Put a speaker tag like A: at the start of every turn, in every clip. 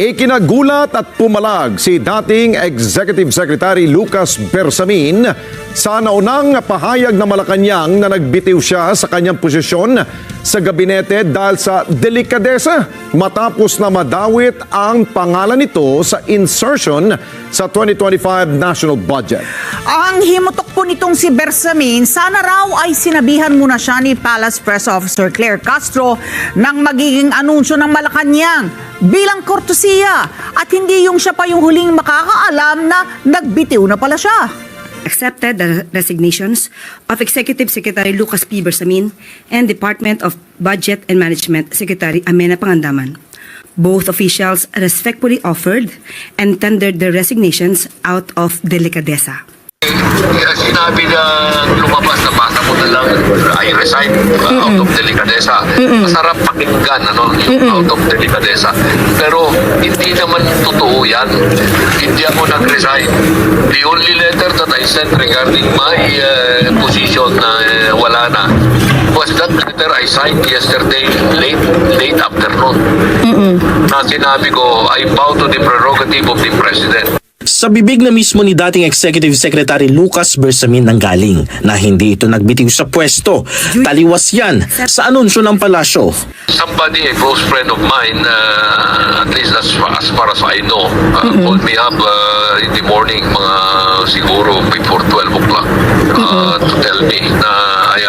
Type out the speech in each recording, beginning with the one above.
A: Ikinagulat at pumalag si dating Executive Secretary Lucas Bersamin sa naunang pahayag na Malacanang na nagbitiw siya sa kanyang posisyon sa gabinete dahil sa delikadesa matapos na madawit ang pangalan nito sa insertion sa 2025 national budget.
B: Ang himutok po nitong si Bersamin, sana raw ay sinabihan muna siya ni Palace Press Officer Claire Castro ng magiging anunsyo ng Malacanang bilang kortesiya at hindi yung siya pa yung huling makakaalam na nagbitiw na pala siya.
C: Accepted the resignations of Executive Secretary Lucas P. Bersamin and Department of Budget and Management Secretary Amena Pangandaman. Both officials respectfully offered and tendered their resignations out of delicadeza.
D: Sinabi na lumabas na basa mo na lang, I resign out of delicadeza. Masarap pakinggan, yung out of delicadeza. Pero hindi naman totoo yan. Hindi ako nag-resign. The only letter that I sent regarding my position na wala na was that letter I signed yesterday late afternoon. Na sinabi ko, I bow to the prerogative of the President.
E: Sa bibig na mismo ni dating Executive Secretary Lucas Bersamin nanggaling na hindi ito nagbitiw sa pwesto. Taliwas yan sa anunsyo ng palasyo.
D: Somebody, a close friend of mine, at least as far as I know, called me up in the morning, mga siguro before 12 o'clock, to tell me na I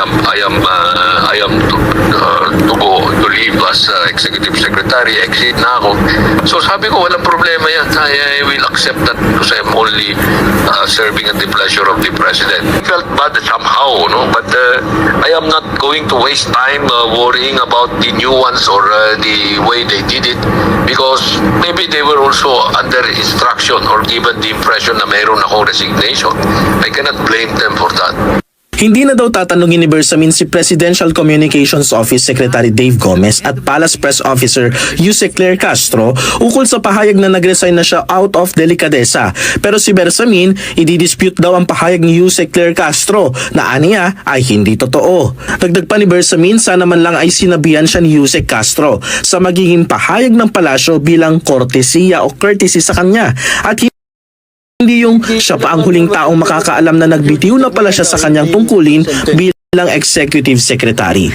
D: am to leave as Executive Secretary, exit na ako. So sabi ko, walang problema yan. I will accept that because I'm only serving at the pleasure of the President. I felt bad somehow, but I am not going to waste time worrying about the nuance or the way they did it because maybe they were also under instruction or given the impression na mayroon akong resignation. I cannot blame them for that.
E: Hindi na daw tatanungin ni Bersamin si Presidential Communications Office Secretary Dave Gomez at Palace Press Officer Yusek Claire Castro ukol sa pahayag na nag-resign na siya out of delicadeza. Pero si Bersamin, i-dispute daw ang pahayag ni Yusek Claire Castro na aniya ay hindi totoo. Dagdag pa ni Bersamin, sana man lang ay sinabihan siya ni Yusek Castro sa magiging pahayag ng palasyo bilang kortesiya o courtesy sa kanya at hindi yung siya pa ang huling taong makakaalam na nagbitiw na pala siya sa kanyang tungkulin bilang Executive Secretary.